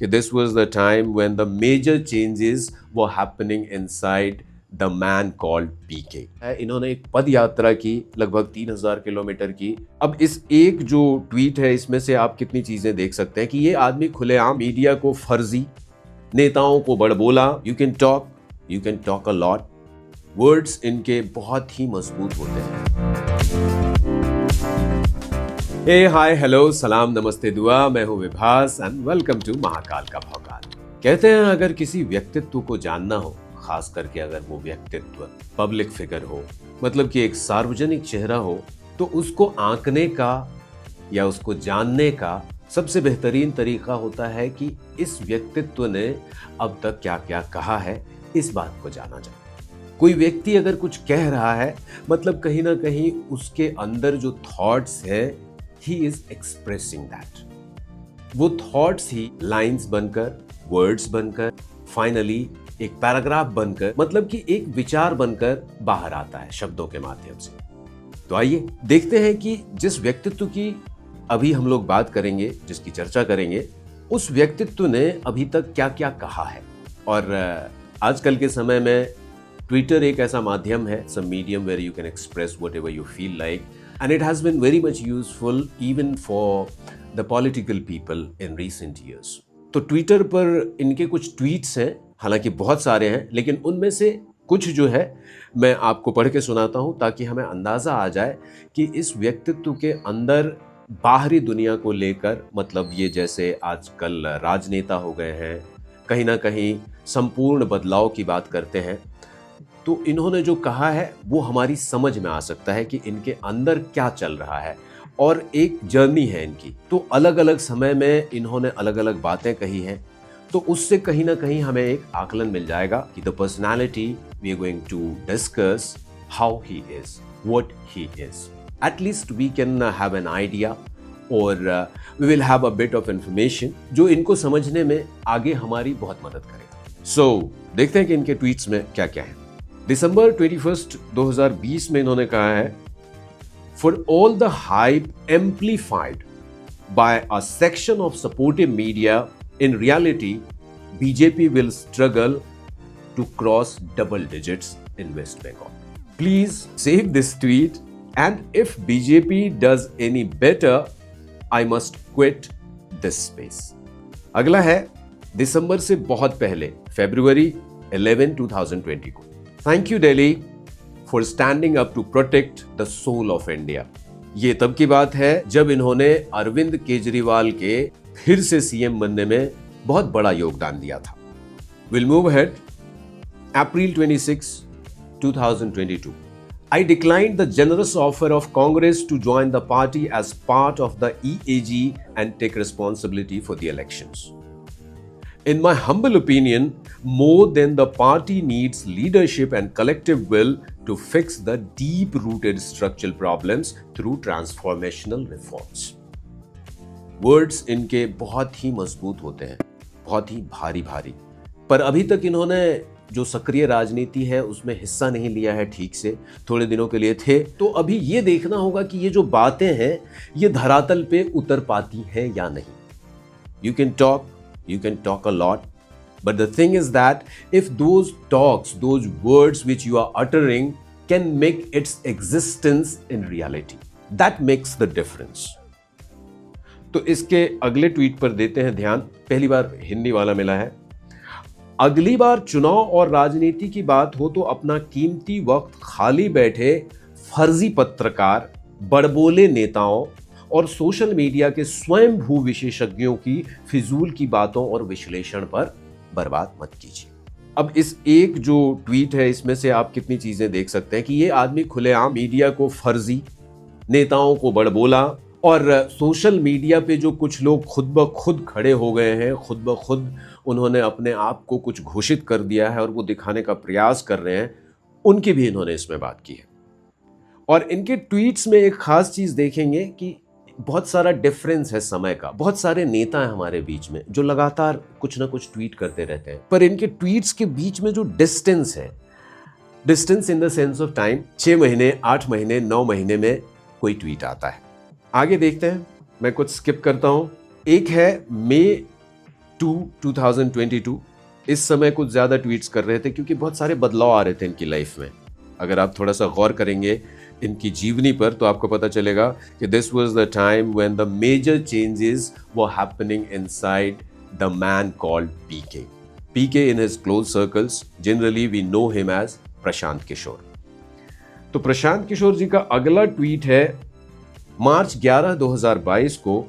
कि this was the time when the major changes were happening inside the man called PK. इन्होंने एक पद यात्रा की लगभग 3000 किलोमीटर की। अब इस एक जो ट्वीट है इसमें से आप कितनी चीजें देख सकते हैं कि ये आदमी खुलेआम मीडिया को फर्जी, नेताओं को बड़बोला, you can talk a lot, words इनके बहुत ही मजबूत होते हैं। हे हाय हेलो सलाम नमस्ते दुआ, मैं हूं Vibhas and welcome to Mahakal का भौकाल। कहते हैं अगर किसी व्यक्तित्व को जानना हो, खास करके अगर वो व्यक्तित्व पब्लिक फिगर हो, मतलब कि एक सार्वजनिक चेहरा हो, तो उसको आंकने का या उसको जानने का सबसे बेहतरीन तरीका होता है कि इस व्यक्तित्व ने अब तक क्या क्या कहा है, इस बात को जाना जाए। कोई व्यक्ति अगर कुछ कह रहा है, मतलब कहीं ना कहीं उसके अंदर जो थॉट्स है, ही इज एक्सप्रेसिंग दैट। वो थॉट्स ही लाइंस बनकर, वर्ड्स बनकर, फाइनली एक पैराग्राफ बनकर, मतलब कि एक विचार बनकर बाहर आता है शब्दों के माध्यम से। तो आइए देखते हैं कि जिस व्यक्तित्व की अभी हम लोग बात करेंगे, जिसकी चर्चा करेंगे, उस व्यक्तित्व ने अभी तक क्या क्या कहा है। और आजकल के समय में ट्विटर एक ऐसा माध्यम है, some medium where you can express whatever you feel like, and it has been very much useful even for the political people in recent years. तो ट्विटर पर इनके कुछ ट्वीट्स हैं, हालांकि बहुत सारे हैं, लेकिन उनमें से कुछ जो है मैं आपको पढ़ के सुनाता हूं ताकि हमें अंदाजा आ जाए कि इस व्यक्तित्व के अंदर बाहरी दुनिया को लेकर, मतलब ये जैसे आजकल राजनेता हो गए हैं, कहीं ना कहीं संपूर्ण बदलाव की बात करते हैं, तो इन्होंने जो कहा है वो हमारी समझ में आ सकता है कि इनके अंदर क्या चल रहा है। और एक जर्नी है इनकी, तो अलग अलग समय में इन्होंने अलग अलग बातें कही हैं, तो उससे कहीं ना कहीं हमें एक आकलन मिल जाएगा कि the personality we are going to discuss how he is, what he is. At least we can have an idea और we will have a bit of information जो इनको समझने में आगे हमारी बहुत मदद करेगा। सो देखते हैं कि इनके ट्वीट्स में क्या क्या है। दिसंबर 21, 2020 में इन्होंने कहा है, for all the hype amplified by a section of supportive media, in reality BJP will struggle to cross double digits in West Bengal. Please save this tweet and if BJP does any better I must quit this space. अगला है दिसंबर से बहुत पहले, February 11, 2020 को। Thank you Delhi for standing up to protect the soul of India. ये तब की बात है जब इन्होंने अरविंद केजरीवाल के फिर से सीएम बनने में बहुत बड़ा योगदान दिया था। Will move ahead. April 26, 2022. I declined the generous offer of Congress to join the party as part of the EAG and take responsibility for the elections. In my humble opinion, more than the party needs leadership and collective will to fix the deep-rooted structural problems through transformational reforms. Words इनके बहुत ही मजबूत होते हैं, बहुत ही भारी भारी, पर अभी तक इन्होंने जो सक्रिय राजनीति है उसमें हिस्सा नहीं लिया है ठीक से। थोड़े दिनों के लिए थे, तो अभी ये देखना होगा कि ये जो बातें हैं ये धरातल पे उतर पाती हैं या नहीं। You can talk a lot, but the thing is that if those talks, those words which you are uttering can make its existence in reality, that makes the difference. तो इसके अगले ट्वीट पर देते हैं ध्यान। पहली बार हिंदी वाला मिला है। अगली बार चुनाव और राजनीति की बात हो तो अपना कीमती वक्त खाली बैठे फर्जी पत्रकार, बड़बोले नेताओं और सोशल मीडिया के स्वयंभू विशेषज्ञों की फिजूल की बातों और विश्लेषण पर बर्बाद मत कीजिए। अब इस एक जो ट्वीट है इसमें से आप कितनी चीजें देख सकते हैं कि ये आदमी खुलेआम मीडिया को फर्जी, नेताओं को बड़बोला, और सोशल मीडिया पे जो कुछ लोग खुद ब खुद खड़े हो गए हैं, खुद ब खुद उन्होंने अपने आप को कुछ घोषित कर दिया है और वो दिखाने का प्रयास कर रहे हैं, उनकी भी इन्होंने इसमें बात की है। और इनके ट्वीट्स में एक खास चीज देखेंगे कि बहुत सारा डिफरेंस है समय का। बहुत सारे नेता हैं हमारे बीच में जो लगातार कुछ ना कुछ ट्वीट करते रहते हैं, पर इनके ट्वीट्स के बीच में जो डिस्टेंस है, distance in the sense of time, 6 महीने, 8 महीने, 9 महीने में कोई ट्वीट आता है। आगे देखते हैं, मैं कुछ स्किप करता हूं। एक है मई 2022 इस समय कुछ ज़्यादा ट्वीट्स कर रहे थे क्योंकि बहुत सारे बदलाव आ रहे थे इनकी लाइफ में। अगर आप थोड़ा सा गौर करेंगे इनकी जीवनी पर तो आपको पता चलेगा कि this was the time when the major changes were happening inside the man called PK. PK in his close circles, generally we know him as Prashant Kishore. तो प्रशांत किशोर जी का अगला ट्वीट है मार्च 11, 2022 को,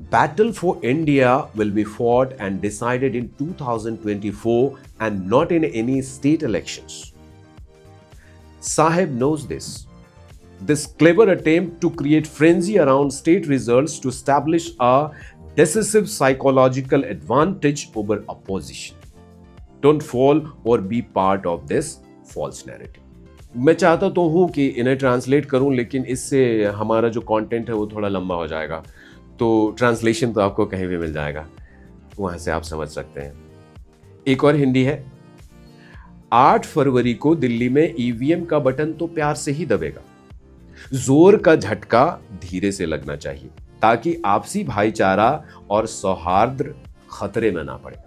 Battle for India will be fought and decided in 2024 and not in any state elections. Sahib knows this. This clever attempt to create frenzy around state results to establish a decisive psychological advantage over opposition. Don't fall or be part of this false narrative. मैं चाहता तो हूं कि इन्हें translate करूं, लेकिन इससे हमारा जो कंटेंट है वो थोड़ा लंबा हो जाएगा, तो ट्रांसलेशन तो आपको कहीं भी मिल जाएगा, वहां से आप समझ सकते हैं। एक और हिंदी है। 8 फरवरी को दिल्ली में ईवीएम का बटन तो प्यार से ही दबेगा, जोर का झटका धीरे से लगना चाहिए ताकि आपसी भाईचारा और सौहार्द खतरे में ना पड़े।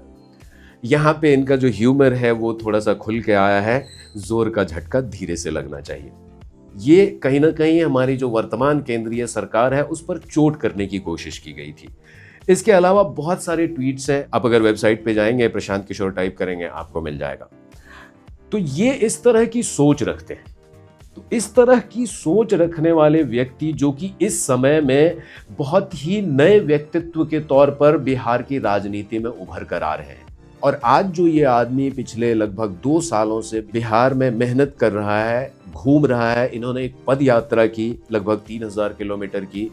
यहां पे इनका जो ह्यूमर है वो थोड़ा सा खुल के आया है, जोर का झटका धीरे से लगना चाहिए। ये कहीं ना कहीं हमारी जो वर्तमान केंद्रीय सरकार है उस पर चोट करने की कोशिश की गई थी। इसके अलावा बहुत सारे ट्वीट्स हैं, आप अगर वेबसाइट पे जाएंगे प्रशांत किशोर टाइप करेंगे आपको मिल जाएगा। तो ये इस तरह की सोच रखते हैं। तो इस तरह की सोच रखने वाले व्यक्ति जो कि इस समय में बहुत ही नए व्यक्तित्व के तौर पर बिहार की राजनीति में उभर कर आ रहे हैं, और आज जो ये आदमी पिछले लगभग 2 सालों से बिहार में मेहनत कर रहा है, घूम रहा है। इन्होंने एक पद यात्रा की लगभग 3000 किलोमीटर की।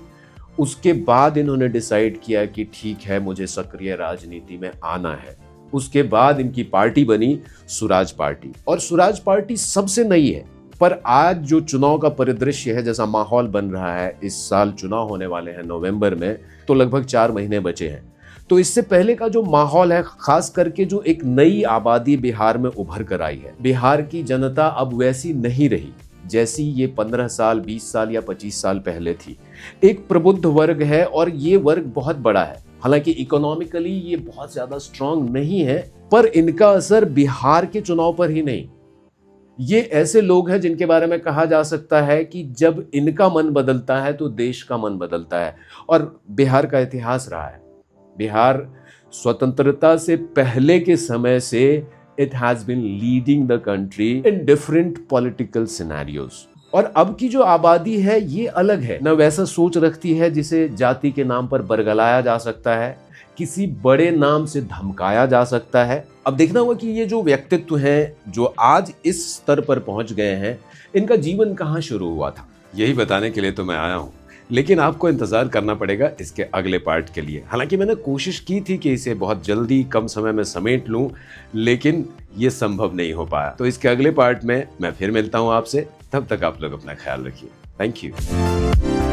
उसके बाद इन्होंने डिसाइड किया कि ठीक है मुझे सक्रिय राजनीति में आना है। उसके बाद इनकी पार्टी बनी स्वराज पार्टी, और स्वराज पार्टी सबसे नई है। पर आज जो चुनाव का परिदृश्य है, जैसा माहौल बन रहा है, इस साल चुनाव होने वाले हैं नवंबर में, तो लगभग 4 महीने बचे हैं। तो इससे पहले का जो माहौल है, खास करके जो एक नई आबादी बिहार में उभर कर आई है, बिहार की जनता अब वैसी नहीं रही जैसी ये 15 साल, 20 साल या 25 साल पहले थी। एक प्रबुद्ध वर्ग है और ये वर्ग बहुत बड़ा है। हालांकि इकोनॉमिकली ये बहुत ज्यादा स्ट्रांग नहीं है, पर इनका असर बिहार के चुनाव पर ही नहीं। ये ऐसे लोग हैं जिनके बारे में कहा जा सकता है कि जब इनका मन बदलता है तो देश का मन बदलता है। और बिहार का इतिहास रहा है, बिहार स्वतंत्रता से पहले के समय से it has been leading the country in different political scenarios. और अब की जो आबादी है ये अलग है, न वैसा सोच रखती है जिसे जाति के नाम पर बरगलाया जा सकता है, किसी बड़े नाम से धमकाया जा सकता है। अब देखना होगा कि ये जो व्यक्तित्व हैं जो आज इस स्तर पर पहुंच गए हैं, इनका जीवन कहाँ शुरू हुआ था, यही बताने के लिए तो मैं आया हूं। लेकिन आपको इंतजार करना पड़ेगा इसके अगले पार्ट के लिए। हालांकि मैंने कोशिश की थी कि इसे बहुत जल्दी कम समय में समेट लूं, लेकिन ये संभव नहीं हो पाया। तो इसके अगले पार्ट में मैं फिर मिलता हूं आपसे। तब तक आप लोग अपना ख्याल रखिए। Thank you.